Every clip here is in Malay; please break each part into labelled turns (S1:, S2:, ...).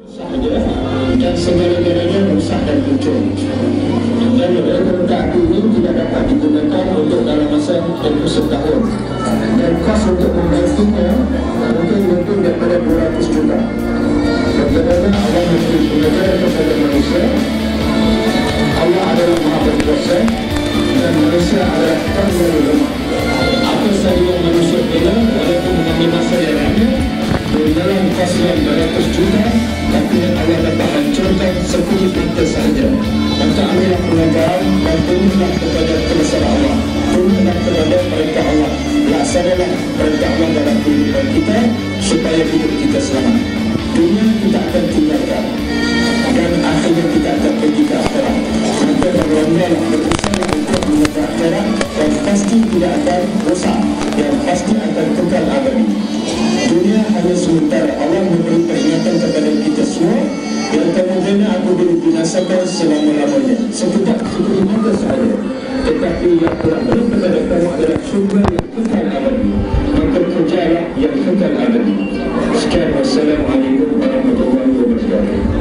S1: sahaja dan segala-galanya rusak dan hancur. Dan rakaat ini tidak dapat digunakan untuk dalam masa 21 tahun. Dan kos untuk menggantinya mungkin lebih daripada 200 juta. Bagaimana Allah memberi pengajaran kepada manusia, Allah adalah Maha Berkuasa dan manusia adalah tuan rumah. Apa sahaja yang manusia bela walaupun mengambil masa yang lama dalam kos yang 200 juta, tapi Allah dapat hancurkan 10 meter sahaja. Maka ambillah pelajaran dan tunduklah kepada kuasa Allah, tunduklah kepada perintah Allah, laksanalah perintah Allah dalam kehidupan kita supaya hidup kita selamat. Dunia kita akan tinggalkan dan akhirnya kita akan pergi ke akhirat. Maka berusaha berusaha untuk menuju akhirat dan pasti tidak akan rosak dan pasti akan kekal abadi. Dunia hanya sementara. Allah memberi peringatan kepada kita semua yang kemudian aku dibinasakan selama-lamanya. Sekedar mata sahaja. Tetapi yang telah beri kepada kamu adalah syurga yang kekal abadi. Maka kerjalah yang kekal abadi. Sekian, wassalamualaikum warahmatullahi wabarakatuh.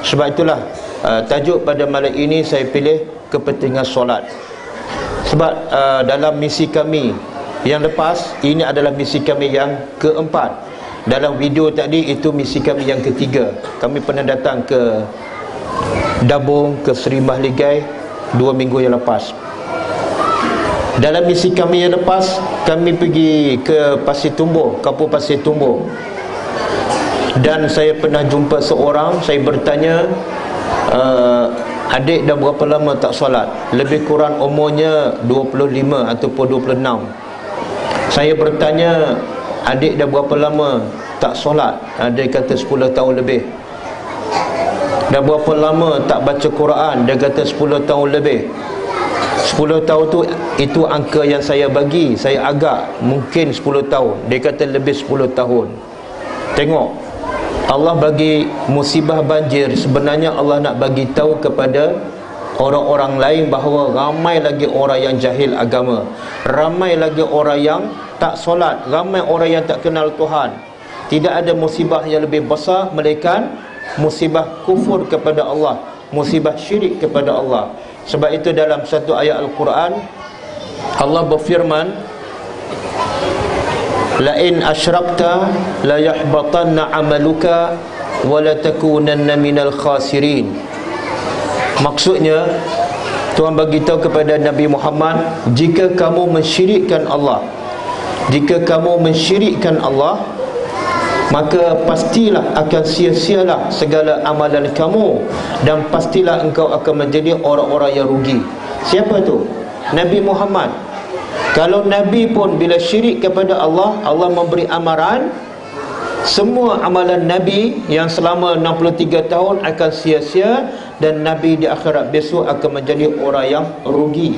S2: Sebab itulah tajuk pada malam ini saya pilih kepentingan solat. Sebab dalam misi kami yang lepas, ini adalah misi kami yang keempat. Dalam video tadi itu misi kami yang ketiga. Kami pernah datang ke Dabung, ke Seri Mahligai 2 minggu yang lepas. Dalam misi kami yang lepas, kami pergi ke Pasir Tumbuh, Kampung Pasir Tumbuh. Dan saya pernah jumpa seorang, saya bertanya, adik dah berapa lama tak solat? Lebih kurang umurnya 25 ataupun 26. Saya bertanya, adik dah berapa lama tak solat? Dia kata 10 tahun lebih. Dah berapa lama tak baca Quran? Dia kata 10 tahun lebih. 10 tahun tu, itu angka yang saya bagi. Saya agak mungkin 10 tahun. Dia kata lebih 10 tahun. Tengok, Allah bagi musibah banjir, sebenarnya Allah nak bagi tahu kepada orang-orang lain bahawa ramai lagi orang yang jahil agama, ramai lagi orang yang tak solat, ramai orang yang tak kenal Tuhan. Tidak ada musibah yang lebih besar melainkan musibah kufur kepada Allah, musibah syirik kepada Allah. Sebab itu dalam satu ayat Al-Quran Allah berfirman, la in asyrakta la yahbatanna amaluka wa la takunanna minal khasirin. Maksudnya Tuhan bagi tahu kepada Nabi Muhammad, jika kamu mensyirikkan Allah, jika kamu mensyirikkan Allah, maka pastilah akan sia-sialah segala amalan kamu dan pastilah engkau akan menjadi orang-orang yang rugi. Siapa tu? Nabi Muhammad. Kalau Nabi pun bila syirik kepada Allah, Allah memberi amaran, semua amalan Nabi yang selama 63 tahun akan sia-sia dan Nabi di akhirat besok akan menjadi orang yang rugi.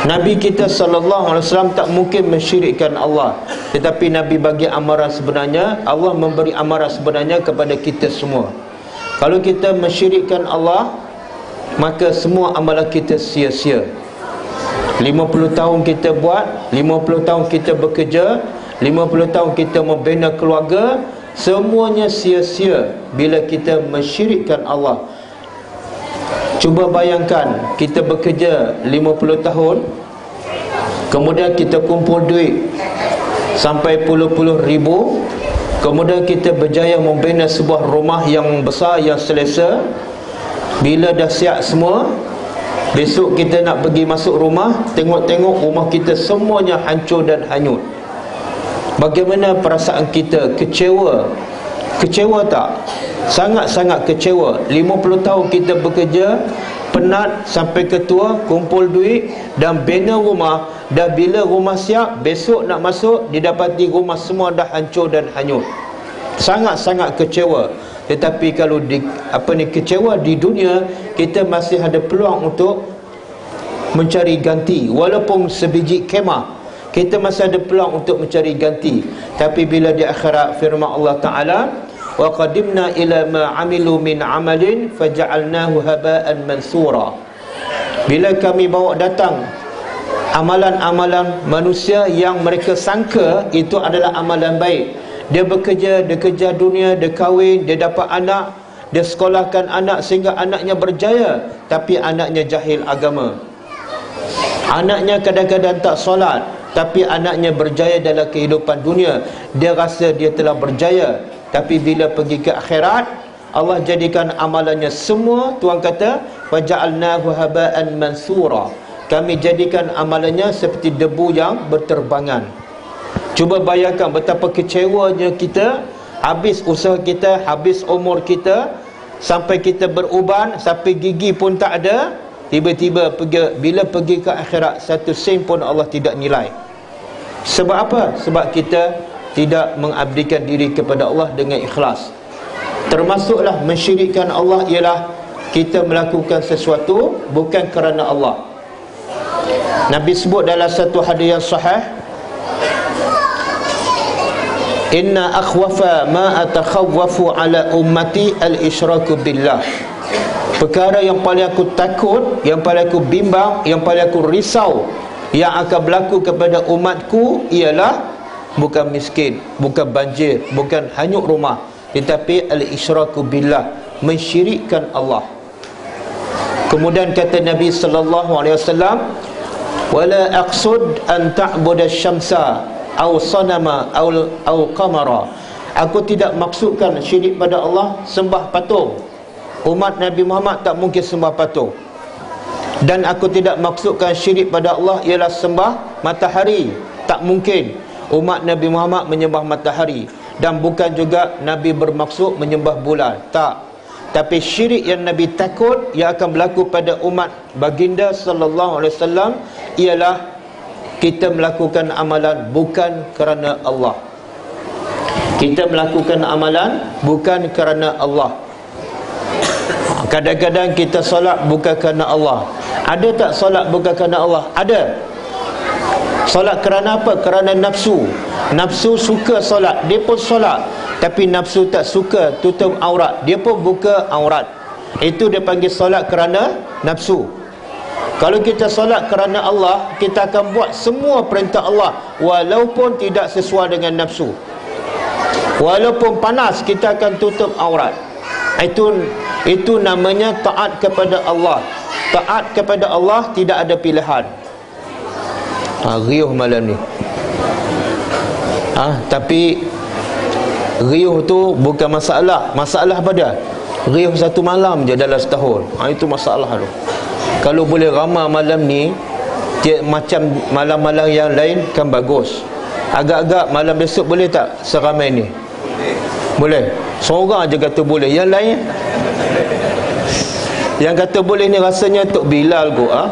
S2: Nabi kita sallallahu alaihi wasallam tak mungkin mensyirikkan Allah, tetapi Nabi bagi amaran sebenarnya, Allah memberi amaran sebenarnya kepada kita semua. Kalau kita mensyirikkan Allah, maka semua amalan kita sia-sia. 50 tahun kita buat, 50 tahun kita bekerja, 50 tahun kita membina keluarga, semuanya sia-sia bila kita mensyirikkan Allah. Cuba bayangkan, kita bekerja 50 tahun, kemudian kita kumpul duit sampai puluh-puluh ribu, kemudian kita berjaya membina sebuah rumah yang besar, yang selesa. Bila dah siap semua, besok kita nak pergi masuk rumah, tengok-tengok rumah kita semuanya hancur dan hanyut. Bagaimana perasaan kita? Kecewa. Kecewa tak? Sangat-sangat kecewa. 50 tahun kita bekerja, penat sampai ke tua, kumpul duit dan bina rumah. Dah bila rumah siap, besok nak masuk, didapati rumah semua dah hancur dan hanyut. Sangat-sangat kecewa. Tetapi kalau kecewa di dunia, kita masih ada peluang untuk mencari ganti. Walaupun sebiji kemah, kita masih ada peluang untuk mencari ganti. Tapi bila di akhirat, firman Allah Ta'ala, wa qadimna ila ma amilu min amalin faja'alnahu haba'an mansura. Bila kami bawa datang amalan-amalan manusia yang mereka sangka itu adalah amalan baik, dia bekerja, dia kerja dunia, dia kahwin, dia dapat anak, dia sekolahkan anak sehingga anaknya berjaya, tapi anaknya jahil agama. Anaknya kadang-kadang tak solat, tapi anaknya berjaya dalam kehidupan dunia. Dia rasa dia telah berjaya, tapi bila pergi ke akhirat, Allah jadikan amalannya semua, Tuhan kata, waja'alnahu haba'an mansura. Kami jadikan amalannya seperti debu yang berterbangan. Cuba bayangkan betapa kecewanya kita, habis usaha kita, habis umur kita, sampai kita beruban, sampai gigi pun tak ada. Tiba-tiba bila pergi ke akhirat, satu sen pun Allah tidak nilai. Sebab apa? Sebab kita tidak mengabdikan diri kepada Allah dengan ikhlas. Termasuklah mensyirikkan Allah ialah kita melakukan sesuatu bukan kerana Allah. Nabi sebut dalam satu hadis yang sahih, inna akhwafa ma atakhawwafu ala ummati al-isyraku billah. Perkara yang paling aku takut, yang paling aku bimbang, yang paling aku risau yang akan berlaku kepada umatku ialah bukan miskin, bukan banjir, bukan hanyut rumah, tetapi al-isyraku billah, mensyirikkan Allah. Kemudian kata Nabi sallallahu alaihi wasallam, wala aqsud an ta'budu asy-syamsa aw sanama aw qamara. Aku tidak maksudkan syirik pada Allah, sembah patung. Umat Nabi Muhammad tak mungkin sembah patung. Dan aku tidak maksudkan syirik pada Allah ialah sembah matahari. Tak mungkin umat Nabi Muhammad menyembah matahari. Dan bukan juga Nabi bermaksud menyembah bulan. Tak. Tapi syirik yang Nabi takut yang akan berlaku pada umat baginda sallallahu alaihi wasallam ialah kita melakukan amalan bukan kerana Allah. Kita melakukan amalan bukan kerana Allah. Kadang-kadang kita solat bukan kerana Allah. Ada tak solat bukan kerana Allah? Ada. Solat kerana apa? Kerana nafsu. Nafsu suka solat, dia pun solat. Tapi nafsu tak suka tutup aurat, dia pun buka aurat. Itu dia panggil solat kerana nafsu. Kalau kita solat kerana Allah, kita akan buat semua perintah Allah walaupun tidak sesuai dengan nafsu. Walaupun panas, kita akan tutup aurat. Itu namanya taat kepada Allah. Taat kepada Allah tidak ada pilihan. Riuh malam ni. Tapi riuh tu bukan masalah. Masalah apa dia? Riuh satu malam je dalam setahun. Itu masalah tu. Kalau boleh ramai malam ni, macam malam-malam yang lain kan bagus. Agak-agak malam besok boleh tak seramai ni? Boleh. Seorang je kata boleh. Yang lain, yang kata boleh ni rasanya Tok Bilal kot.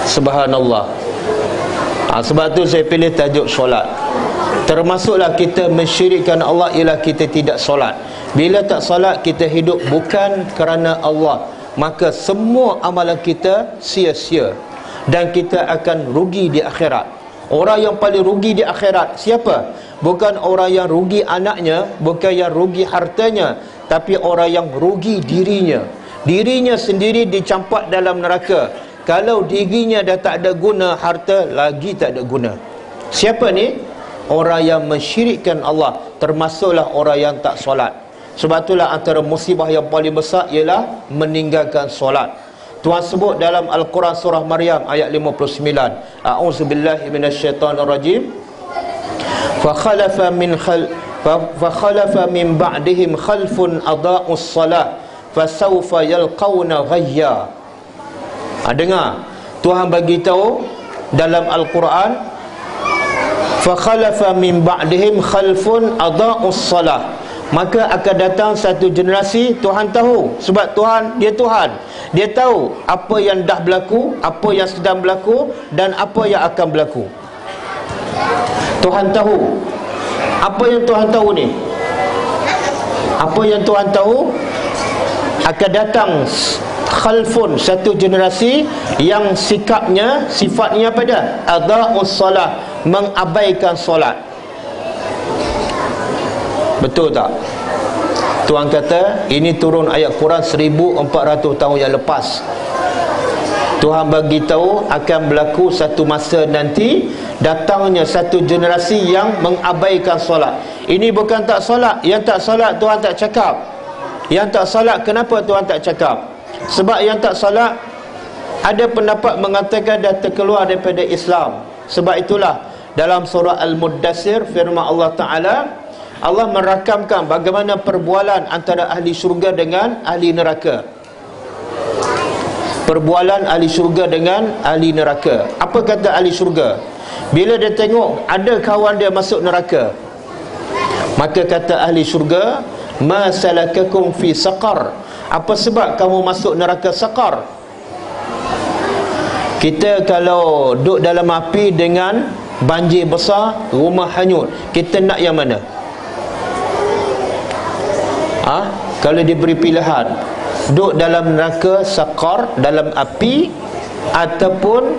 S2: Subhanallah. Sebab tu saya pilih tajuk solat. Termasuklah kita mensyirikkan Allah ialah kita tidak solat. Bila tak solat, kita hidup bukan kerana Allah, maka semua amalan kita sia-sia dan kita akan rugi di akhirat. Orang yang paling rugi di akhirat siapa? Bukan orang yang rugi anaknya, bukan yang rugi hartanya, tapi orang yang rugi dirinya. Dirinya sendiri dicampak dalam neraka. Kalau dirinya dah tak ada guna, harta lagi tak ada guna. Siapa ni? Orang yang mensyirikkan Allah, termasuklah orang yang tak solat. Sebab itulah antara musibah yang paling besar ialah meninggalkan solat. Tuhan sebut dalam Al-Quran surah Maryam ayat 59, a'udzubillahi minasyaitonirrajim, fakhalafa min ba'dihim khalfun adaa'us salah fasawfa yalqawna ghayya. Dengar, Tuhan bagi tahu dalam Al-Quran, fakhalafa min ba'dihim khalfun adaa'us salah, maka akan datang satu generasi. Tuhan tahu, sebab Tuhan, dia Tuhan, dia tahu apa yang dah berlaku, apa yang sedang berlaku, dan apa yang akan berlaku. Tuhan tahu. Apa yang Tuhan tahu ni? Apa yang Tuhan tahu? Akan datang khalfun, satu generasi yang sifatnya apa dia? Adha'us salat, mengabaikan solat. Betul tak? Tuhan kata ini turun ayat Quran 1400 tahun yang lepas. Tuhan bagi tahu akan berlaku satu masa nanti datangnya satu generasi yang mengabaikan solat. Ini bukan tak solat. Yang tak solat Tuhan tak cakap. Yang tak solat kenapa Tuhan tak cakap? Sebab yang tak solat ada pendapat mengatakan dah terkeluar daripada Islam. Sebab itulah dalam surah Al-Muddassir firman Allah Ta'ala, Allah merakamkan bagaimana perbualan antara ahli syurga dengan ahli neraka. Perbualan ahli syurga dengan ahli neraka. Apa kata ahli syurga? Bila dia tengok ada kawan dia masuk neraka, maka kata ahli syurga, ma salakakum fi saqar? Apa sebab kamu masuk neraka saqar? Kita kalau duduk dalam api dengan banjir besar, rumah hanyut, kita nak yang mana? Kalau diberi pilihan, duduk dalam neraka saqar, dalam api, ataupun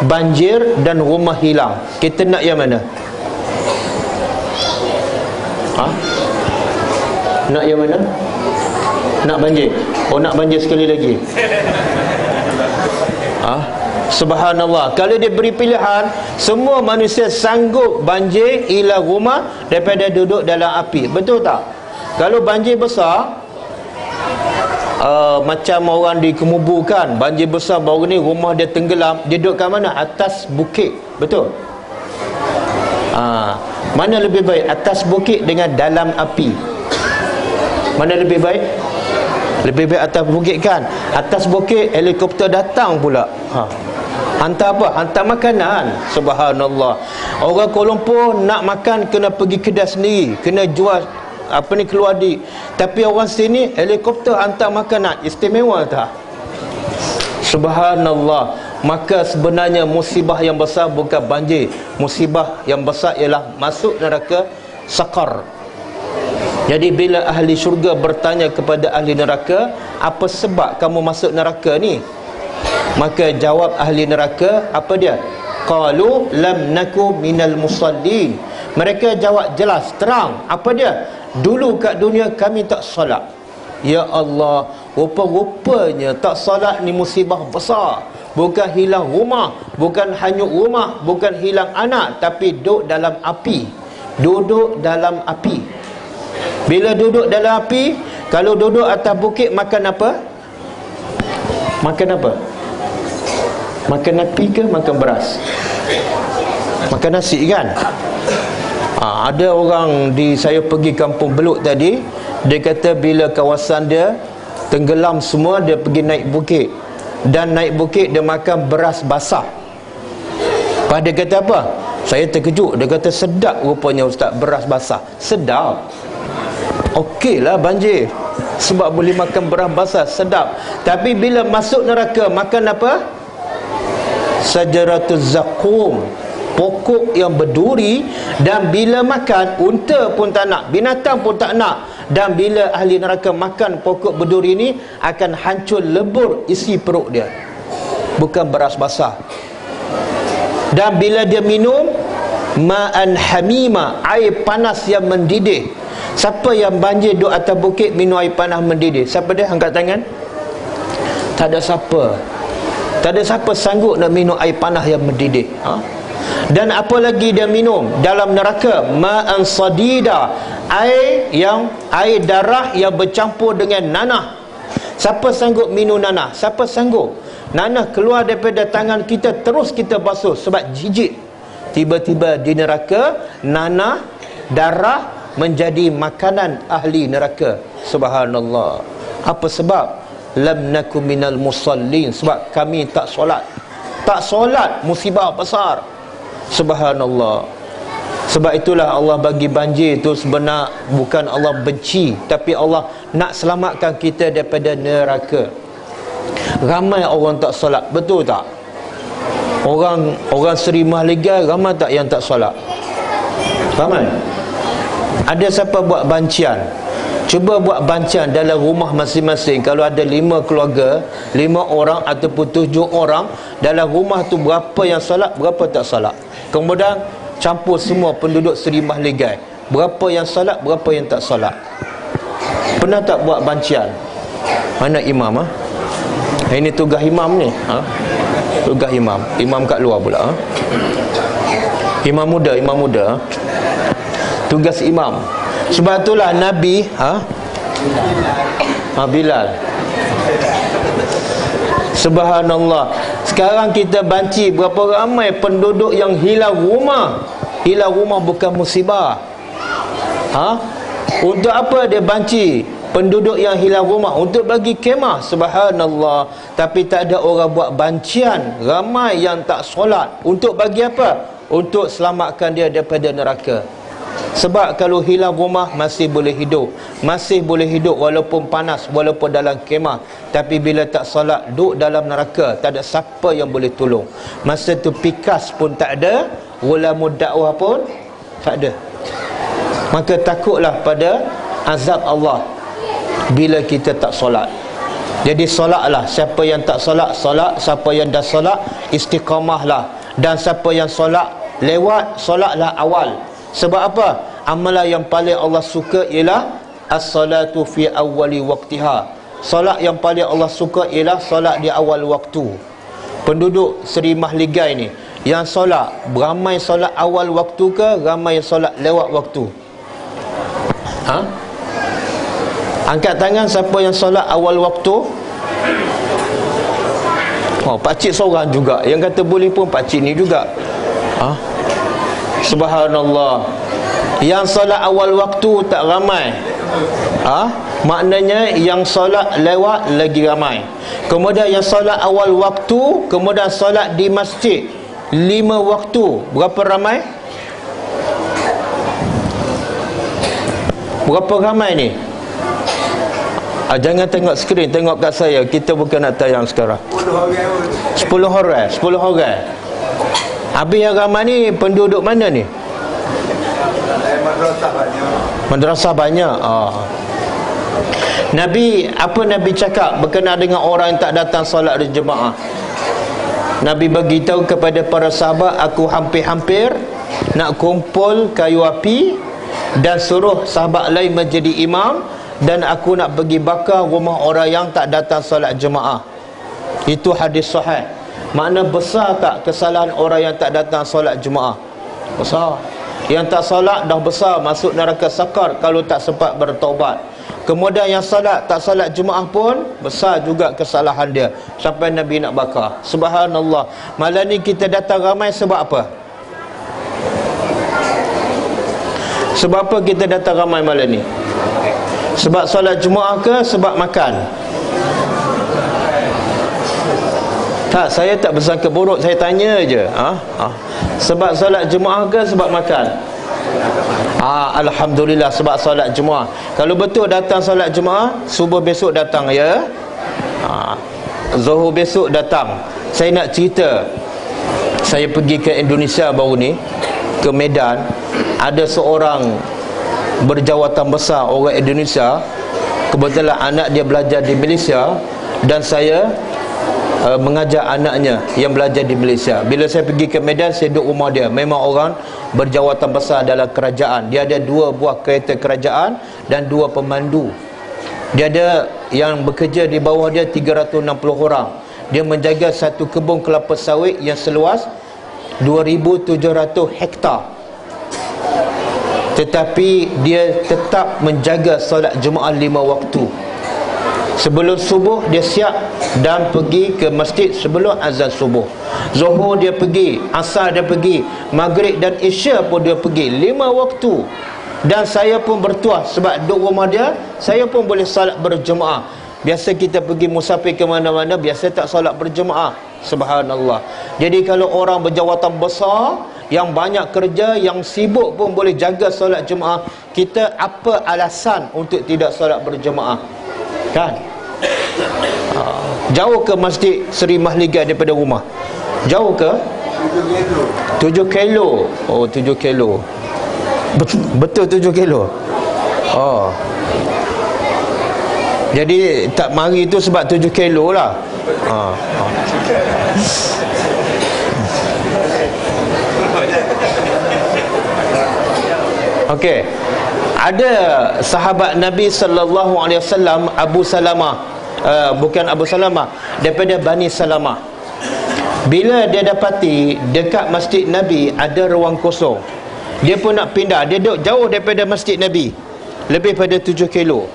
S2: banjir dan rumah hilang, kita nak yang mana? Nak yang mana? Nak banjir? Oh, nak banjir sekali lagi. Subhanallah. Kalau dia beri pilihan, semua manusia sanggup banjir hilang rumah daripada duduk dalam api. Betul tak? Kalau banjir besar, macam orang dikemubukan, banjir besar baru ni rumah dia tenggelam, dia duduk kat mana? Atas bukit. Betul? Mana lebih baik? Atas bukit dengan dalam api? Mana lebih baik? Lebih baik atas bukit kan? Atas bukit helikopter datang pula. Hantar apa? Hantar makanan. Subhanallah. Orang Kuala Lumpur nak makan kena pergi kedai sendiri, kena jual keluar di. Tapi orang sini helikopter hantar makanan. Istimewa tak? Subhanallah. Maka sebenarnya musibah yang besar bukan banjir. Musibah yang besar ialah masuk neraka saqar. Jadi bila ahli syurga bertanya kepada ahli neraka, apa sebab kamu masuk neraka ni? Maka jawab ahli neraka, apa dia? Qalu lam naku minal musallin. Mereka jawab jelas, terang. Apa dia? Dulu kat dunia kami tak solat. Ya Allah, rupa-rupanya tak solat ni musibah besar. Bukan hilang rumah, bukan hanyut rumah, bukan hilang anak, tapi duduk dalam api. Duduk dalam api. Bila duduk dalam api, kalau duduk atas bukit makan apa? Makan apa? Makan api ke makan beras? Makan nasi kan? Ada orang saya pergi kampung Beluk tadi, dia kata bila kawasan dia tenggelam semua, dia pergi naik bukit. Dan naik bukit dia makan beras basah. Pada kata apa? Saya terkejut. Dia kata sedap rupanya ustaz, beras basah. Sedap. Okeylah banjir, sebab boleh makan beras basah, sedap. Tapi bila masuk neraka makan apa? Sajaratuz zakum, pokok yang berduri. Dan bila makan, unta pun tak nak, binatang pun tak nak. Dan bila ahli neraka makan pokok berduri ni, akan hancur lebur isi perut dia, bukan beras basah. Dan bila dia minum ma'an hamima, air panas yang mendidih. Siapa yang banjir duduk atas bukit minum air panas mendidih? Siapa dia? Angkat tangan. Tak ada siapa. Tak ada siapa sanggup nak minum air panas yang mendidih. Dan apa lagi dia minum dalam neraka? Ma'an sadida, air darah yang bercampur dengan nanah. Siapa sanggup minum nanah? Siapa sanggup? Nanah keluar daripada tangan kita, terus kita basuh sebab jijik. Tiba-tiba di neraka, nanah, darah menjadi makanan ahli neraka. Subhanallah. Apa sebab? Lam naku minal musallin, sebab kami tak solat. Tak solat, musibah besar. Subhanallah. Sebab itulah Allah bagi banjir tu sebenar bukan Allah benci, tapi Allah nak selamatkan kita daripada neraka. Ramai orang tak solat, betul tak? Orang Seri Mahligai ramai tak yang tak solat? Ramai. Ada siapa buat bancian? Cuba buat bancian dalam rumah masing-masing. Kalau ada 5 keluarga, 5 orang ataupun 7 orang, dalam rumah tu berapa yang solat, berapa tak solat. Kemudian campur semua penduduk Seri Mahligai, berapa yang solat, berapa yang tak solat. Pernah tak buat bancian? Mana imam ha? Ini tugas imam ni ha? Tugas imam. Imam kat luar pula ha? Imam muda ha? Tugas imam. Sebab itulah Nabi Bilal. Subhanallah. Sekarang kita banci berapa ramai penduduk yang hilang rumah. Hilang rumah bukan musibah. Untuk apa dia banci penduduk yang hilang rumah? Untuk bagi kemah. Subhanallah. Tapi tak ada orang buat bancian. Ramai yang tak solat. Untuk bagi apa? Untuk selamatkan dia daripada neraka. Sebab kalau hilang rumah masih boleh hidup. Masih boleh hidup walaupun panas, walaupun dalam kemah. Tapi bila tak solat, duduk dalam neraka, tak ada siapa yang boleh tolong. Masa tu pikas pun tak ada, ulamul dakwah pun tak ada. Maka takutlah pada azab Allah bila kita tak solat. Jadi solatlah. Siapa yang tak solat, solat. Siapa yang dah solat, istiqamahlah. Dan siapa yang solat lewat, solatlah awal. Sebab apa? Amalan yang paling Allah suka ialah as-salatu fi awwali waqtiha. Solat yang paling Allah suka ialah solat di awal waktu. Penduduk Seri Mahligai ni yang solat, ramai solat awal waktu ke ramai solat lewat waktu? Angkat tangan siapa yang solat awal waktu. Pakcik seorang juga. Yang kata boleh pun pakcik ni juga. Subhanallah. Yang solat awal waktu tak ramai. Maknanya yang solat lewat lagi ramai. Kemudian yang solat awal waktu, kemudian solat di masjid 5 waktu, berapa ramai? Berapa ramai ni? Jangan tengok skrin, tengok kat saya. Kita bukan nak tayang sekarang. 10 orang. 10 orang. Habis yang ramai ni penduduk mana ni? Madrasah banyak. Apa Nabi cakap berkenaan dengan orang yang tak datang solat berjemaah? Nabi beritahu kepada para sahabat, aku hampir-hampir nak kumpul kayu api dan suruh sahabat lain menjadi imam, dan aku nak pergi bakar rumah orang yang tak datang solat jemaah. Itu hadis sahih. Makna besar tak kesalahan orang yang tak datang solat jemaah? Besar. Yang tak solat dah besar, masuk neraka sakar kalau tak sempat bertaubat. Kemudian yang solat tak solat jemaah pun besar juga kesalahan dia, sampai Nabi nak bakar. Subhanallah. Malam ni kita datang ramai sebab apa? Sebab apa kita datang ramai malam ni? Sebab solat jemaah ke sebab makan? Tak, saya tak bersangka buruk, saya tanya je. Sebab solat jemaah ke sebab makan? Alhamdulillah sebab solat jemaah. Kalau betul datang solat jemaah, subuh besok datang ya. Zuhur besok datang. Saya nak cerita. Saya pergi ke Indonesia baru ni, ke Medan. Ada seorang berjawatan besar orang Indonesia. Kebetulan anak dia belajar di Malaysia, dan saya mengajar anaknya yang belajar di Malaysia. Bila saya pergi ke Medan, saya duduk rumah dia. Memang orang berjawatan besar dalam kerajaan. Dia ada 2 buah kereta kerajaan dan 2 pemandu. Dia ada yang bekerja di bawah dia 360 orang. Dia menjaga satu kebun kelapa sawit yang seluas 2,700 hektar. Tetapi dia tetap menjaga solat Jumaat 5 waktu. Sebelum subuh dia siap dan pergi ke masjid sebelum azan subuh. Zuhur dia pergi, asar dia pergi, maghrib dan isya pun dia pergi, 5 waktu. Dan saya pun bertuah sebab duduk rumah dia, saya pun boleh salat berjemaah. Biasa kita pergi musafir ke mana-mana, biasa tak salat berjemaah. Subhanallah. Jadi kalau orang berjawatan besar, yang banyak kerja, yang sibuk pun boleh jaga solat jemaah, kita apa alasan untuk tidak solat berjemaah? Kan? Jauh ke masjid Seri Mahligai daripada rumah? Jauh ke? 7 kilo. Oh, 7 kilo. Betul 7 kilo. Jadi tak mari tu sebab 7 kilo lah. Okey. Ada sahabat Nabi sallallahu alaihi wasallam, Abu Salamah, bukan Abu Salamah, daripada Bani Salamah. Bila dia dapati dekat masjid Nabi ada ruang kosong, dia pun nak pindah. Dia duduk jauh daripada masjid Nabi, lebih pada 7 kilo.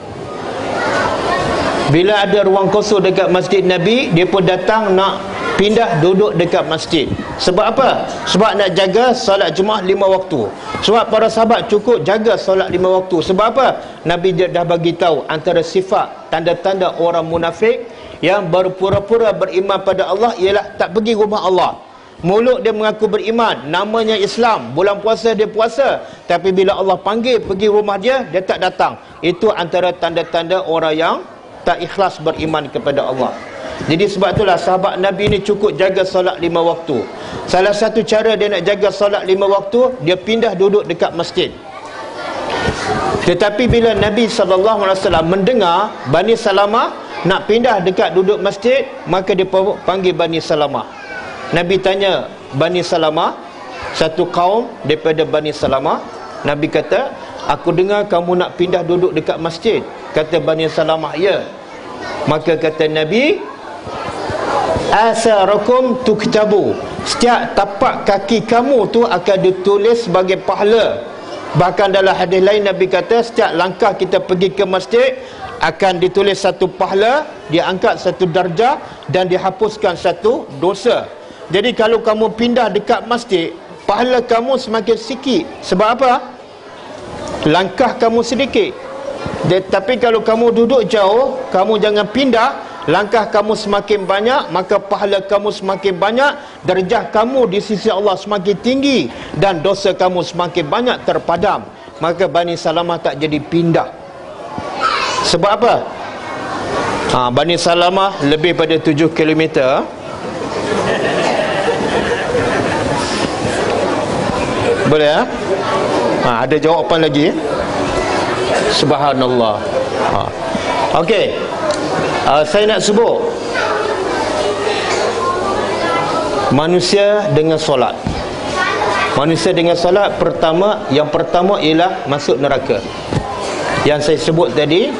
S2: Bila ada ruang kosong dekat masjid Nabi, dia pun datang nak pindah duduk dekat masjid. Sebab apa? Sebab nak jaga solat Jumaat 5 waktu. Sebab para sahabat cukup jaga solat 5 waktu. Sebab apa? Nabi dah bagi tahu antara sifat tanda-tanda orang munafik yang berpura-pura beriman pada Allah ialah tak pergi rumah Allah. Mulut dia mengaku beriman, namanya Islam, bulan puasa dia puasa, tapi bila Allah panggil pergi rumah dia, dia tak datang. Itu antara tanda-tanda orang yang tak ikhlas beriman kepada Allah. Jadi sebab itulah sahabat Nabi ni cukup jaga solat 5 waktu. Salah satu cara dia nak jaga solat 5 waktu, dia pindah duduk dekat masjid. Tetapi bila Nabi SAW mendengar Bani Salamah nak pindah dekat duduk masjid, maka dia panggil Bani Salamah. Nabi tanya Bani Salamah, satu kaum daripada Bani Salamah. Nabi kata, aku dengar kamu nak pindah duduk dekat masjid. Kata Bani Salamah, ya. Maka kata Nabi, asarakum tuktabu, setiap tapak kaki kamu tu akan ditulis sebagai pahala. Bahkan dalam hadis lain Nabi kata, setiap langkah kita pergi ke masjid akan ditulis satu pahala, diangkat satu darjah dan dihapuskan satu dosa. Jadi kalau kamu pindah dekat masjid, pahala kamu semakin sikit. Sebab apa? Langkah kamu sedikit. Tapi kalau kamu duduk jauh, kamu jangan pindah, langkah kamu semakin banyak, maka pahala kamu semakin banyak, darjah kamu di sisi Allah semakin tinggi, dan dosa kamu semakin banyak terpadam. Maka Bani Salamah tak jadi pindah. Sebab apa? Bani Salamah lebih pada 7 kilometer. Boleh ada jawapan lagi. Subhanallah. Okey. Saya nak sebut manusia dengan solat. Manusia dengan solat yang pertama ialah masuk neraka. Yang saya sebut tadi,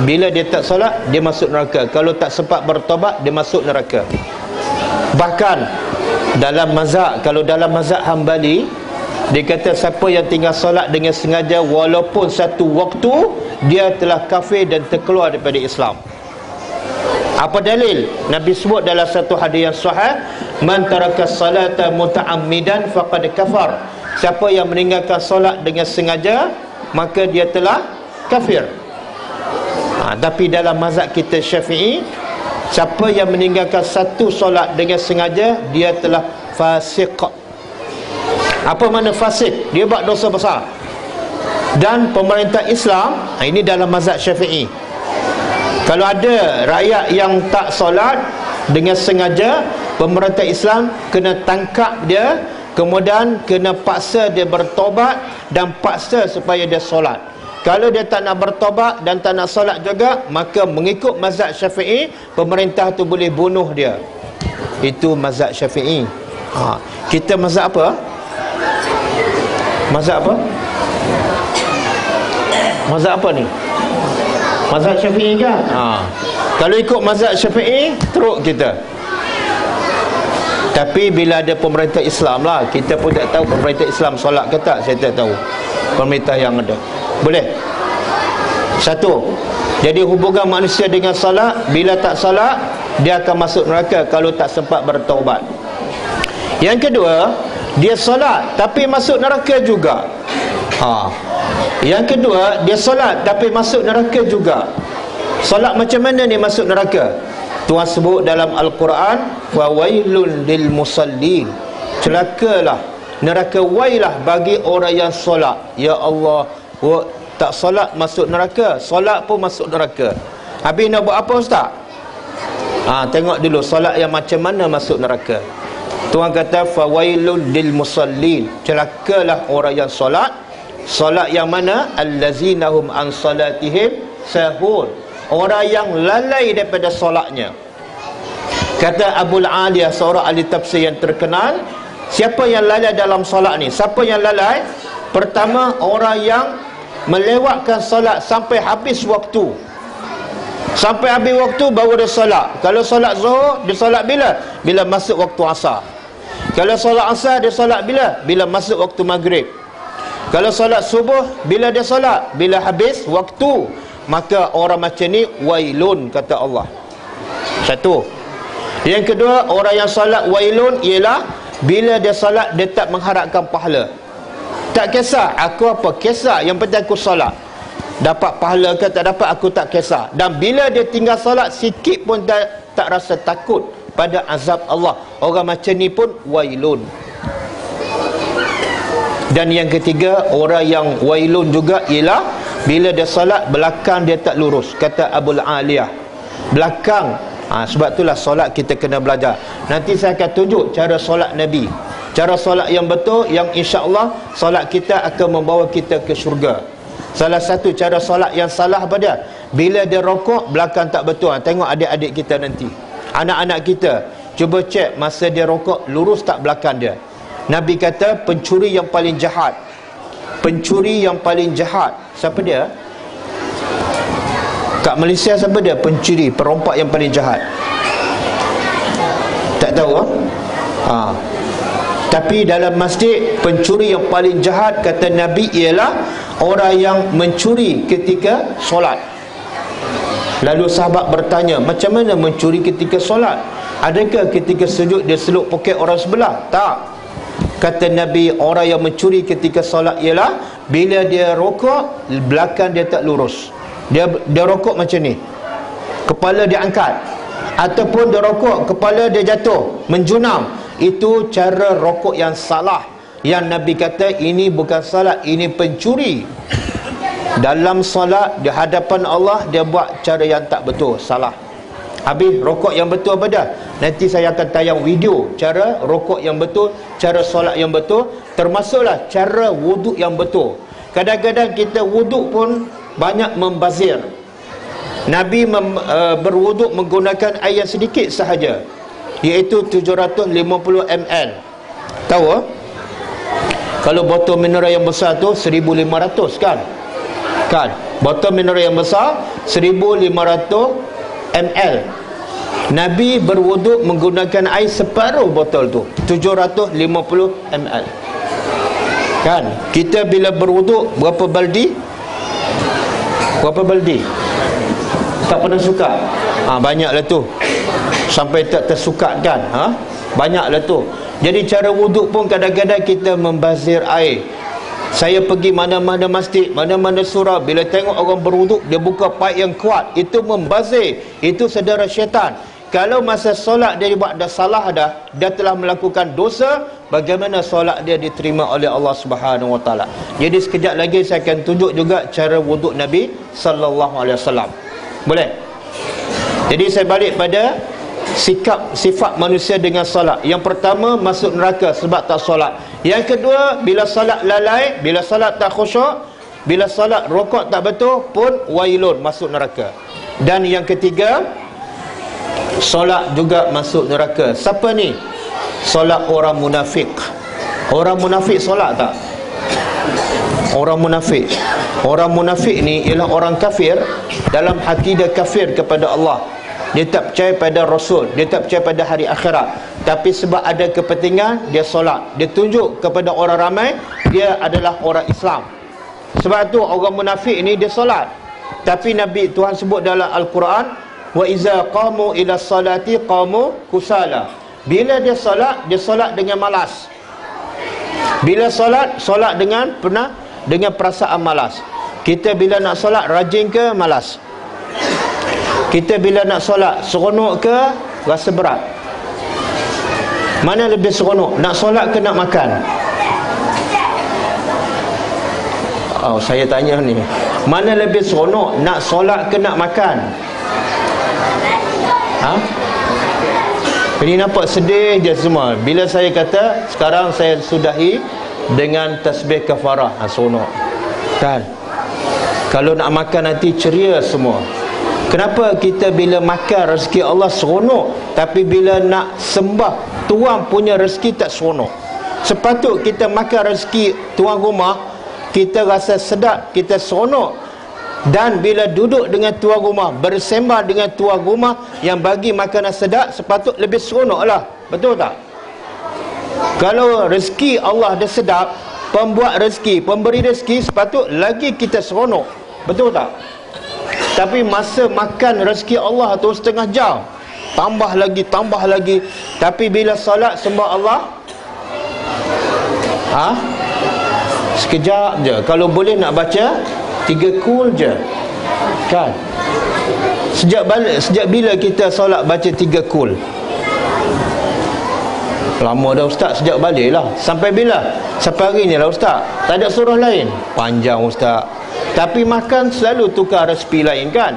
S2: bila dia tak solat, dia masuk neraka. Kalau tak sempat bertobat, dia masuk neraka. Bahkan dalam mazhab, kalau dalam mazhab Hambali, dia kata siapa yang tinggal solat dengan sengaja walaupun satu waktu, dia telah kafir dan terkeluar daripada Islam. Apa dalil? Nabi sebut dalam satu hadis yang sahih, man taraka salata muta'ammidan faqad kafar. Siapa yang meninggalkan solat dengan sengaja, maka dia telah kafir. Tapi dalam mazhab kita Syafi'i, siapa yang meninggalkan satu solat dengan sengaja, dia telah fasik. Apa makna fasik? Dia buat dosa besar. Dan pemerintah Islam, ini dalam mazhab Syafi'i, kalau ada rakyat yang tak solat dengan sengaja, pemerintah Islam kena tangkap dia, kemudian kena paksa dia bertobat dan paksa supaya dia solat. Kalau dia tak nak bertobat dan tak nak solat juga, maka mengikut mazhab Syafi'i, pemerintah tu boleh bunuh dia. Itu mazhab Syafi'i. Kita mazhab apa? Mazhab apa? Mazhab apa ni? Mazhab Syafi'i kan? Kalau ikut mazhab Syafi'i, teruk kita. Tapi bila ada pemerintah Islam lah, kita pun tak tahu pemerintah Islam solat ke tak. Saya tak tahu pemerintah yang ada. Boleh? Satu, jadi hubungan manusia dengan solat, bila tak solat, dia akan masuk neraka kalau tak sempat bertaubat. Yang kedua, dia solat tapi masuk neraka juga. Yang kedua, dia solat tapi masuk neraka juga. Solat macam mana ni masuk neraka? Tuhan sebut dalam Al-Quran, wa wailun lil musallin. Celakalah, neraka wailah bagi orang yang solat. Ya Allah, tak solat masuk neraka, solat pun masuk neraka. Habis nak buat apa ustaz? Tengok dulu solat yang macam mana masuk neraka. Tuhan kata fawailul lil musallin. Celakalah orang yang solat. Solat yang mana? Allazinahum an salatihim sahun. orang yang lalai daripada solatnya. Kata Abul Aliyah, seorang ahli tafsir yang terkenal, siapa yang lalai dalam solat ni? Siapa yang lalai? Pertama, orang yang melewatkan solat sampai habis waktu. Sampai habis waktu baru dia solat. Kalau solat Zuhur, dia solat bila? Bila masuk waktu Asar. Kalau solat Asar, dia solat bila? Bila masuk waktu Maghrib. Kalau solat Subuh, bila dia solat? Bila habis waktu. Maka orang macam ni wailun, kata Allah. Satu. Yang kedua, orang yang solat wailun ialah bila dia solat, dia tak mengharapkan pahala. Tak kisah aku apa, kisah yang penting aku solat. Dapat pahala ke tak dapat, aku tak kisah. Dan bila dia tinggal solat, sikit pun tak rasa takut pada azab Allah. Orang macam ni pun wailun. Dan yang ketiga, orang yang wailun juga ialah bila dia solat, belakang dia tak lurus. Kata Abul Aliyah, belakang. Sebab itulah solat kita kena belajar. Nanti saya akan tunjuk cara solat Nabi, cara solat yang betul, yang insya-Allah solat kita akan membawa kita ke syurga. Salah satu cara solat yang salah apa dia? Bila dia rokok, belakang tak betul. Tengok adik-adik kita nanti, anak-anak kita, cuba cek masa dia rokok, lurus tak belakang dia. Nabi kata pencuri yang paling jahat, pencuri yang paling jahat, siapa dia? Kat Malaysia siapa dia? Pencuri, perompak yang paling jahat. Tak tahu Tapi dalam masjid, pencuri yang paling jahat kata Nabi ialah orang yang mencuri ketika solat. Lalu sahabat bertanya, macam mana mencuri ketika solat? Adakah ketika sujud dia seluk poket orang sebelah? Tak. Kata Nabi, orang yang mencuri ketika solat ialah bila dia rokok, belakang dia tak lurus. Dia rokok macam ni, kepala dia angkat, ataupun dia rokok, kepala dia jatuh, menjunam. Itu cara rokok yang salah. Yang Nabi kata ini bukan salat, ini pencuri. Dalam solat, di hadapan Allah, dia buat cara yang tak betul, salah. Habis rokok yang betul apa dah? Nanti saya akan tayang video cara rokok yang betul, cara solat yang betul, termasuklah cara wuduk yang betul. Kadang-kadang kita wuduk pun banyak membazir. Nabi berwuduk menggunakan air yang sedikit sahaja, iaitu 750 ml. Tahu kalau botol mineral yang besar tu 1500 kan? Botol mineral yang besar 1500 ml. Nabi berwuduk menggunakan air separuh botol tu, 750 ml. Kan? Kita bila berwuduk berapa baldi? Berapa baldi? Tak pernah suka. Banyaklah tu. Sampai tak tersukat kan? Banyaklah tu. Jadi cara wuduk pun kadang-kadang kita membazir air. Saya pergi mana-mana masjid, mana-mana surau, bila tengok orang berwuduk, dia buka paip yang kuat, itu membazir. Itu saudara syaitan. Kalau masa solat dia buat dah salah dah, dia telah melakukan dosa, bagaimana solat dia diterima oleh Allah Subhanahu Wa Taala. Jadi sekejap lagi saya akan tunjuk juga cara wuduk Nabi sallallahu alaihi wasallam. Boleh? Jadi saya balik pada sifat manusia dengan solat. Yang pertama, masuk neraka sebab tak solat. Yang kedua, bila solat lalai, bila solat tak khusyuk, bila solat rokok tak betul pun wailun, masuk neraka. Dan yang ketiga, solat juga masuk neraka. Siapa ni? Solat orang munafik. Orang munafik solat tak? Orang munafik. Orang munafik ni ialah orang kafir dalam hati dia, kafir kepada Allah. Dia tak percaya pada Rasul, dia tak percaya pada hari akhirat, tapi sebab ada kepentingan dia solat. Dia tunjuk kepada orang ramai dia adalah orang Islam. Sebab tu orang munafik ni dia solat. Tapi Nabi Tuhan sebut dalam Al-Quran, wa iza qamu ila salati qamu kusala. Bila dia solat dengan malas. Bila solat dengan perasaan malas. Kita bila nak solat rajin ke malas? Kita bila nak solat seronok ke rasa berat? Mana lebih seronok? Nak solat ke nak makan? Saya tanya ni, mana lebih seronok? Nak solat ke nak makan? Ini nampak sedih je semua. Bila saya kata sekarang saya sudahi dengan tasbih kafarah, seronok kan? Kalau nak makan nanti ceria semua. Kenapa kita bila makan rezeki Allah seronok, tapi bila nak sembah tuan punya rezeki tak seronok? Sepatut kita makan rezeki tuan rumah, kita rasa sedap, kita seronok. Dan bila duduk dengan tuan rumah, bersembah dengan tuan rumah yang bagi makanan sedap, sepatut lebih seronok lah. Betul tak? Kalau rezeki Allah dah sedap, pembuat rezeki, pemberi rezeki, sepatut lagi kita seronok. Betul tak? Tapi masa makan rezeki Allah tu setengah jam, tambah lagi. Tapi bila solat sembah Allah, sekejap je. Kalau boleh nak baca 3 kul je, kan? Sejak bila kita solat baca 3 kul? Lama dah ustaz, sejak balik lah. Sampai bila? Sampai hari ni lah ustaz. Tak ada surah lain? Panjang ustaz. Tapi makan selalu tukar resipi lain, kan?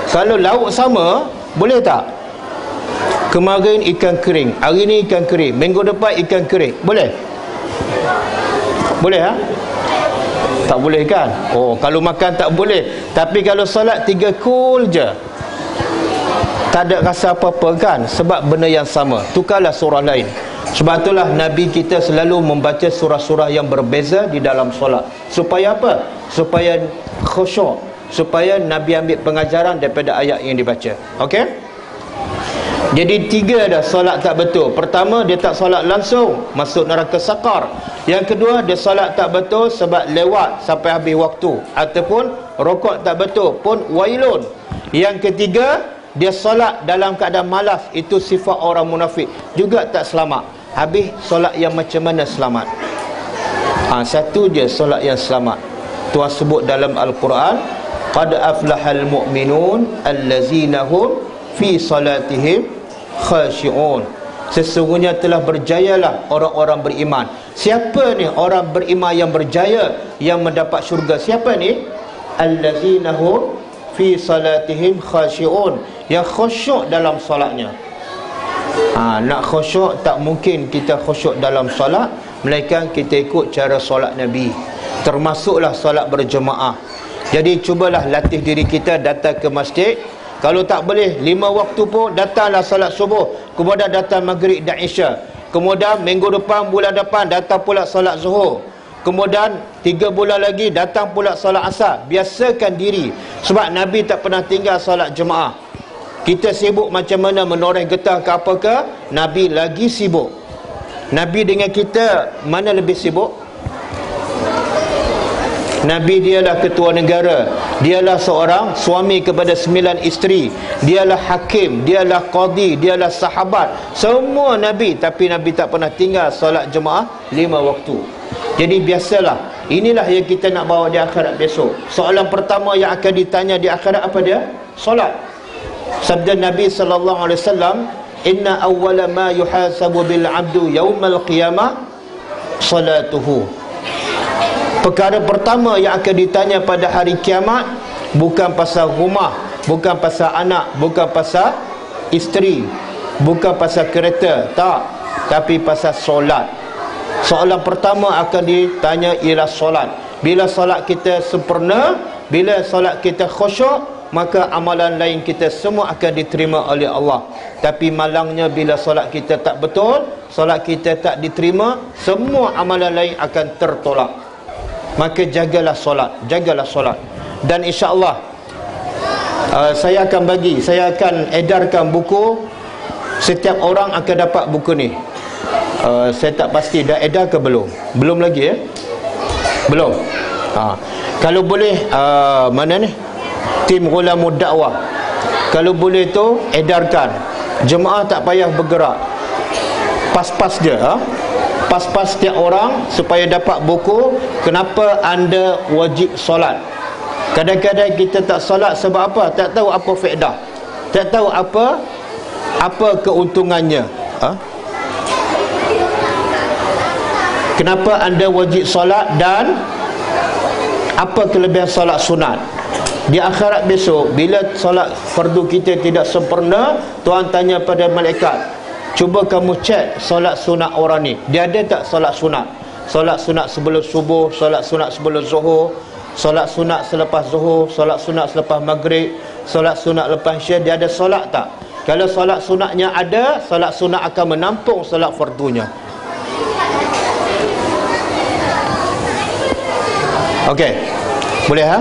S2: Kalau lauk sama, boleh tak? Kemarin ikan kering, hari ni ikan kering, minggu depan ikan kering, boleh? Boleh, ha? Tak boleh, kan? Oh, kalau makan tak boleh. Tapi kalau solat 3 kul je, tak ada rasa apa-apa, kan? Sebab benda yang sama. Tukarlah surah lain. Sebab itulah Nabi kita selalu membaca surah-surah yang berbeza di dalam solat. Supaya apa? Supaya khusyuk, supaya Nabi ambil pengajaran daripada ayat yang dibaca. Okey? Jadi 3 dah solat tak betul. Pertama, dia tak solat langsung, masuk neraka sakar. Yang kedua, dia solat tak betul sebab lewat sampai habis waktu, ataupun rokok tak betul pun wailun. Yang ketiga, dia solat dalam keadaan malas, itu sifat orang munafik, juga tak selamat. Habis solat yang macam mana selamat? Satu je solat yang selamat. Tuhan sebut dalam Al-Quran, qad aflahal mu'minun allazina hum fi salatihim khashi'un. Sesungguhnya telah berjayalah orang-orang beriman. Siapa ni orang beriman yang berjaya, yang mendapat syurga? Siapa ni? Allazina hum fi salatihim khashi'un, yang khusyuk dalam solatnya. Nak khusyuk, tak mungkin kita khusyuk dalam solat melainkan kita ikut cara solat Nabi, termasuklah solat berjemaah. Jadi cubalah latih diri kita datang ke masjid. Kalau tak boleh 5 waktu pun, datanglah solat subuh, kemudian datang maghrib dan isya. Kemudian minggu depan, bulan depan, datang pula solat zuhur. Kemudian 3 bulan lagi datang pula solat asar. Biasakan diri. Sebab Nabi tak pernah tinggal solat jemaah. Kita sibuk macam mana menoreh getah ke apa ke, Nabi lagi sibuk. Nabi dengan kita mana lebih sibuk? Nabi dialah ketua negara, dialah seorang suami kepada 9 isteri, dialah hakim, dialah qadi, dialah sahabat, semua Nabi. Tapi Nabi tak pernah tinggal solat jemaah 5 waktu. Jadi biasalah. Inilah yang kita nak bawa di akhirat besok. Soalan pertama yang akan ditanya di akhirat apa dia? Solat. Sabda Nabi SAW, inna awwala ma yuhasabu bil abdu yawmal qiyamah salatuhu. Perkara pertama yang akan ditanya pada hari kiamat bukan pasal rumah, bukan pasal anak, bukan pasal isteri, bukan pasal kereta, tak, tapi pasal solat. Soalan pertama akan ditanya ialah solat. Bila solat kita sempurna, bila solat kita khusyuk, maka amalan lain kita semua akan diterima oleh Allah. Tapi malangnya bila solat kita tak betul, solat kita tak diterima, semua amalan lain akan tertolak. Maka jagalah solat, jagalah solat. Dan insya-Allah saya akan edarkan buku. Setiap orang akan dapat buku ni. Saya tak pasti dah edar ke belum. Belum lagi, belum. Kalau boleh, mana ni tim Ghulamud Dakwah, kalau boleh tu edarkan. Jemaah tak payah bergerak, pas-pas je, pas-pas setiap orang supaya dapat buku. Kenapa anda wajib solat? Kadang-kadang kita tak solat sebab apa? Tak tahu apa faedah, tak tahu apa keuntungannya. Kenapa anda wajib solat dan apa kelebihan solat sunat? Di akhirat besok, bila solat fardu kita tidak sempurna, Tuhan tanya pada malaikat, cuba kamu cek solat sunat orang ni, dia ada tak solat sunat? Solat sunat sebelum subuh, solat sunat sebelum zuhur, solat sunat selepas zuhur, solat sunat selepas maghrib, solat sunat lepas Isya, dia ada solat tak? Kalau solat sunatnya ada, solat sunat akan menampung solat fardunya. Okey, boleh ha?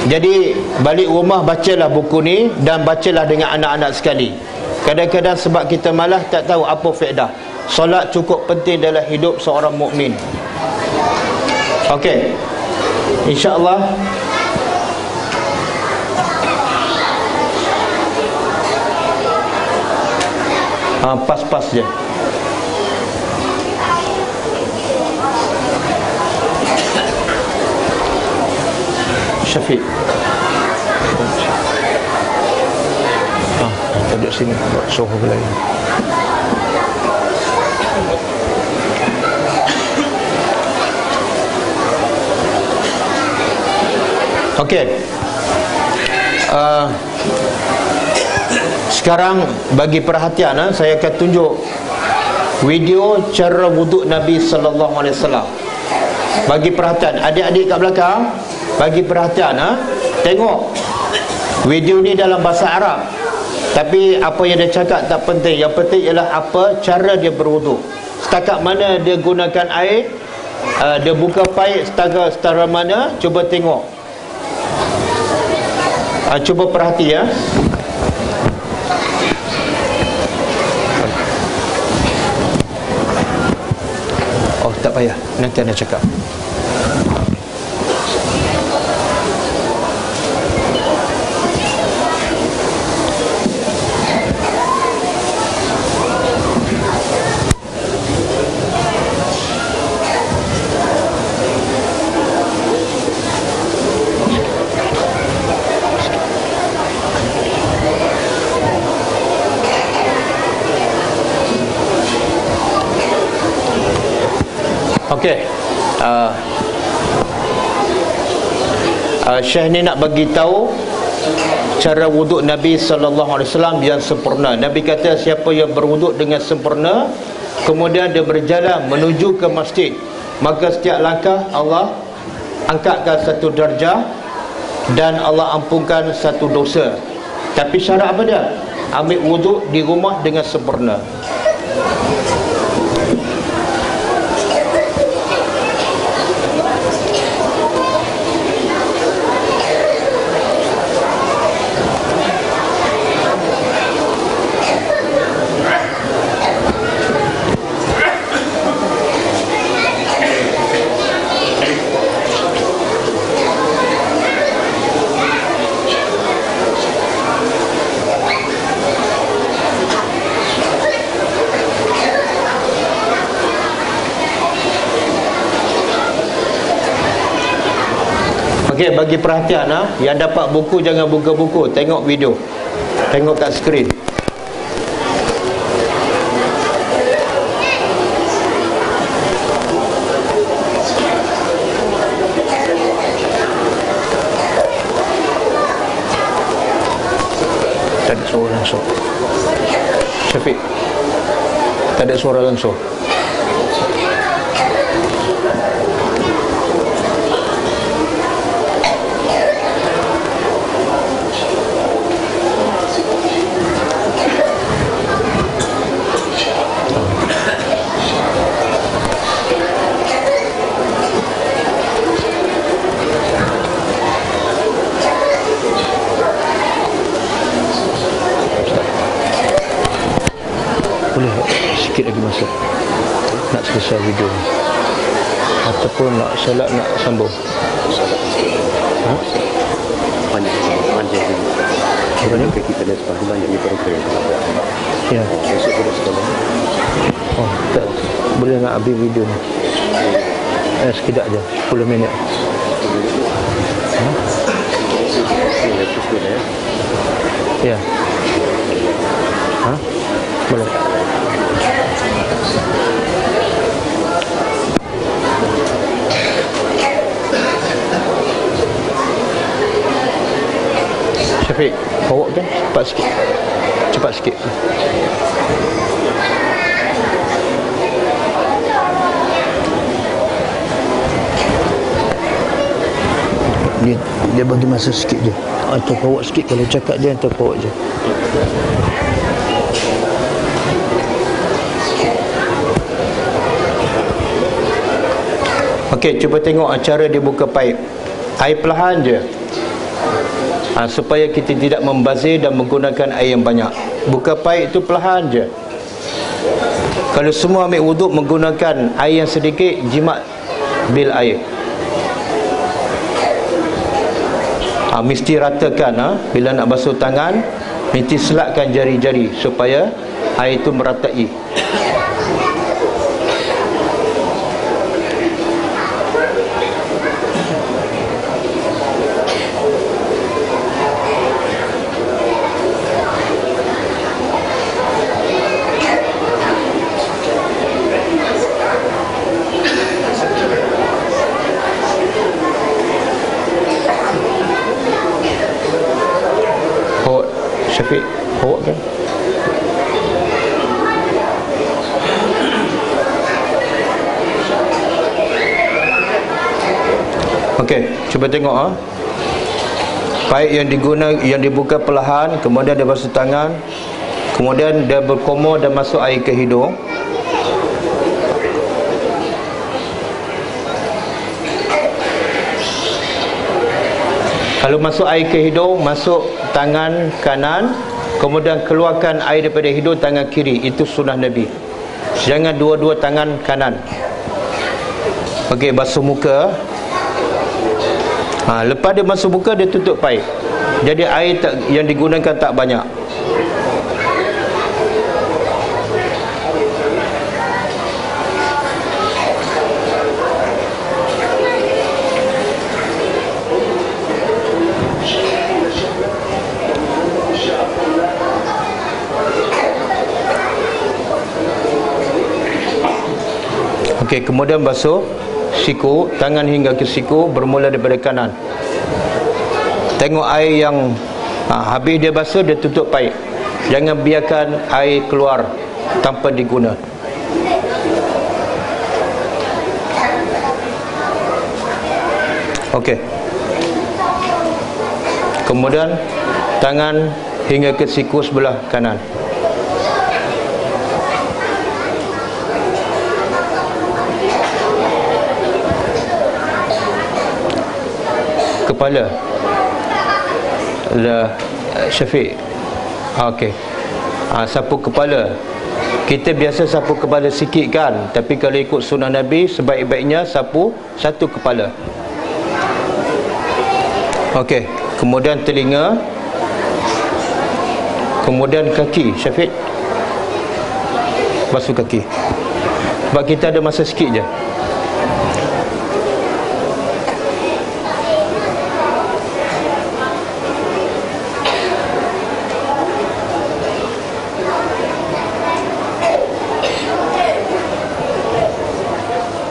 S2: Jadi balik rumah bacalah buku ni dan bacalah dengan anak-anak sekali. Kadang-kadang sebab kita malas tak tahu apa faedah. Solat cukup penting dalam hidup seorang mukmin. Okey, InsyaAllah pas-pas je. Syafiq, duduk sini, buat sofa lain. Okey. Sekarang bagi perhatian, saya akan tunjuk video cara wuduk Nabi sallallahu alaihi wasallam. Bagi perhatian adik-adik kat belakang, bagi perhatian tengok video ni dalam bahasa Arab. Tapi apa yang dia cakap tak penting. Yang penting ialah apa cara dia berwuduk, setakat mana dia gunakan air, dia buka paip setara mana. Cuba tengok, cuba perhati ya. Oh tak payah, nanti anda cakap. Okey, Syekh ni nak bagi tahu cara wuduk Nabi sallallahu alaihi wasallam yang sempurna. Nabi kata siapa yang berwuduk dengan sempurna kemudian dia berjalan menuju ke masjid, maka setiap langkah Allah angkatkan satu darjah dan Allah ampunkan satu dosa. Tapi syarat apa dia? Ambil wuduk di rumah dengan sempurna. Okey, bagi perhatian yang dapat buku jangan buka buku, tengok video. Tengok kat skrin. Tak ada suara langsung. Syafiq, tak ada suara langsung. Boleh sikit lagi masa nak selesai video ni, ataupun nak solat nak sambung?
S3: Banyak kita dah sepakat banyaknya program.
S2: Ya.
S3: Besok pada sekolah.
S2: Oh, tak boleh nak habis video ni. Sekejap je, 10 minit. Ya. Boleh. Syafiq, bawa kan? Cepat sikit. Cepat sikit. Dia bagi masa sikit je. Terbawa sikit kalau cakap dia terbawa je. Okey, cuba tengok cara dia buka paip. Air perlahan je, supaya kita tidak membazir dan menggunakan air yang banyak. Buka paip itu perlahan je. Kalau semua ambil wuduk menggunakan air yang sedikit, jimat bil air. Mesti ratakan. Bila nak basuh tangan, mesti selatkan jari-jari supaya air itu meratai. Syafiq, awak kan? Okey, cuba tengok paip yang dibuka perlahan, kemudian dia basuh tangan, kemudian dia berkomor dan masuk air ke hidung. Kalau masuk air ke hidung, masuk tangan kanan, kemudian keluarkan air daripada hidung tangan kiri. Itu sunnah Nabi. Jangan dua-dua tangan kanan. Okey, basuh muka. Lepas dia basuh muka, dia tutup paip. Jadi air yang digunakan tak banyak. Okey, kemudian basuh siku, tangan hingga ke siku, bermula daripada kanan. Tengok air yang habis dia basuh, dia tutup paip. Jangan biarkan air keluar tanpa diguna. Okey. Kemudian tangan hingga ke siku sebelah kanan. Kepala Syafiq. Okey. Sapu kepala. Kita biasa sapu kepala sikit kan, tapi kalau ikut sunnah Nabi, sebaik-baiknya sapu satu kepala. Okey. Kemudian telinga, kemudian kaki. Syafiq, basuh kaki. Sebab kita ada masa sikit je.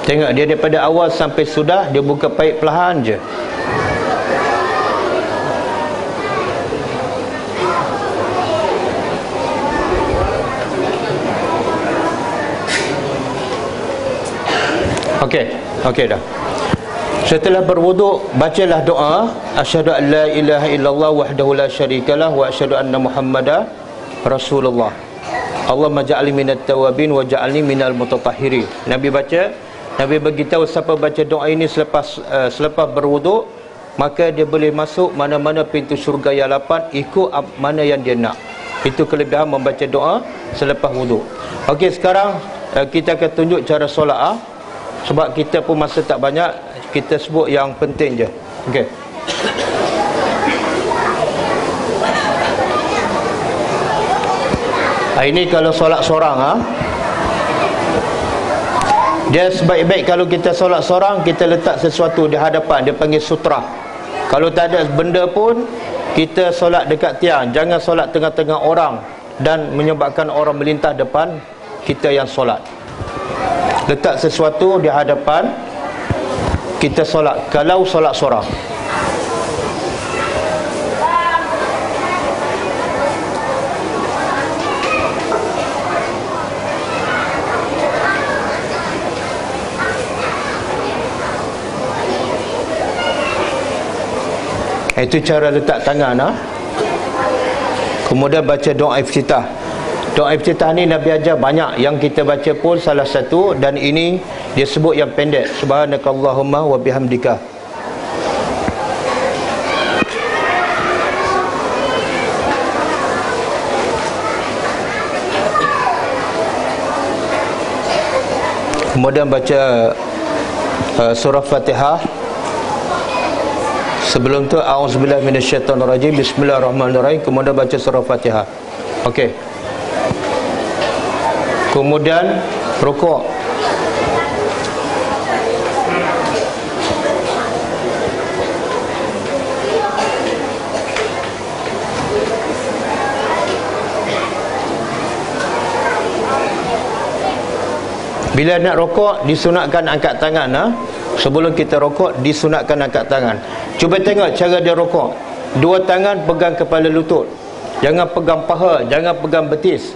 S2: Tengok dia daripada awal sampai sudah, dia buka paip perlahan je. Okey dah. Setelah berwuduk, bacalah doa, asyhadu an la ilaha illallah wahdahu la syarikalah wa asyhadu anna Muhammadar Rasulullah. Allahumma ja'alni minat tawabin wa ja'alni minal mutatahhirin. Nabi beritahu siapa baca doa ini selepas berwuduk, maka dia boleh masuk mana-mana pintu syurga yang 8, ikut mana yang dia nak. Itu kelebihan membaca doa selepas wuduk. Okey, sekarang kita akan tunjuk cara solat. Sebab kita pun masa tak banyak, kita sebut yang penting je. Okey. Ini kalau solat seorang dia sebaik-baik kalau kita solat seorang, kita letak sesuatu di hadapan, dia panggil sutra. Kalau tak ada benda pun, kita solat dekat tiang. Jangan solat tengah-tengah orang dan menyebabkan orang melintas depan kita yang solat. Letak sesuatu di hadapan kita solat, kalau solat seorang. Itu cara letak tangan. Kemudian baca doa iftitah. Doa iftitah ni Nabi ajar banyak. Yang kita baca pun salah satu, dan ini dia sebut yang pendek. Subhanakallahumma wa bihamdika. Kemudian baca surah Fatihah. Sebelum tu a'udzubillahi minasyaitonirrajim, bismillahirrahmanirrahim. Kemudian baca surah Fatihah. Okey. Kemudian rukuk. Bila nak rokok, disunatkan angkat tangan. Sebelum kita rokok, disunatkan angkat tangan. Cuba tengok cara dia rokok. Dua tangan pegang kepala lutut, jangan pegang paha, jangan pegang betis.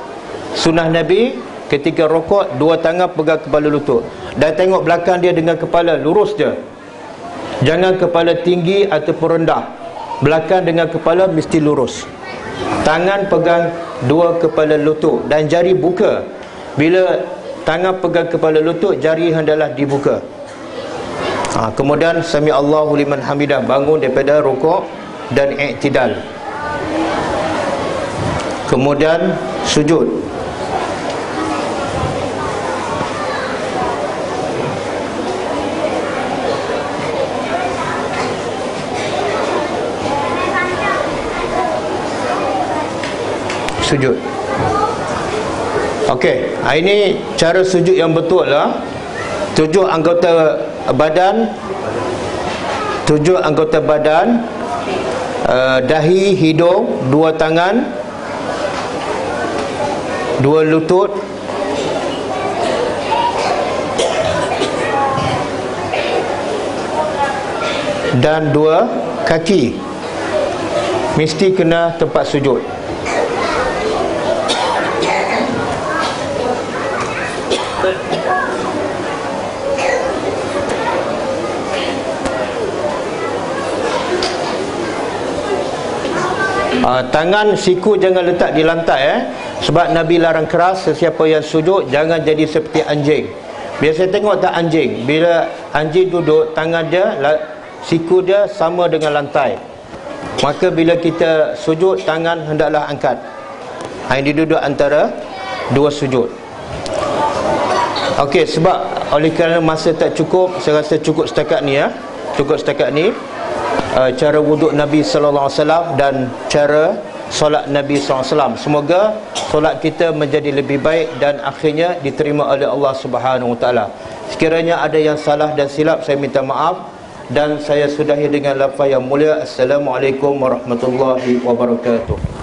S2: Sunnah Nabi ketika rokok, dua tangan pegang kepala lutut. Dan tengok belakang dia dengan kepala lurus je. Jangan kepala tinggi ataupun rendah. Belakang dengan kepala mesti lurus. Tangan pegang dua kepala lutut dan jari buka. Bila tangan pegang kepala lutut, jari hendaklah dibuka. Kemudian sami Allahu liman hamidah, bangun daripada rukuk dan i'tidal. Kemudian sujud. Sujud. Okey, ini cara sujud yang betul lah. 7 anggota badan, 7 anggota badan, dahi, hidung, 2 tangan, 2 lutut, dan 2 kaki. Mesti kena tempat sujud. Tangan siku jangan letak di lantai sebab Nabi larang keras, sesiapa yang sujud jangan jadi seperti anjing. Biasa tengok tak anjing, bila anjing duduk, tangan dia, siku dia sama dengan lantai. Maka bila kita sujud, tangan hendaklah angkat. Ini duduk antara dua sujud. Okey, sebab oleh kerana masa tak cukup, saya rasa cukup setakat ni cukup setakat ni. Cara wuduk Nabi sallallahu alaihi wasallam dan cara solat Nabi sallallahu alaihi wasallam. Semoga solat kita menjadi lebih baik dan akhirnya diterima oleh Allah Subhanahu wa taala. Sekiranya ada yang salah dan silap, saya minta maaf, dan saya sudahi dengan lafaz yang mulia. Assalamualaikum warahmatullahi wabarakatuh.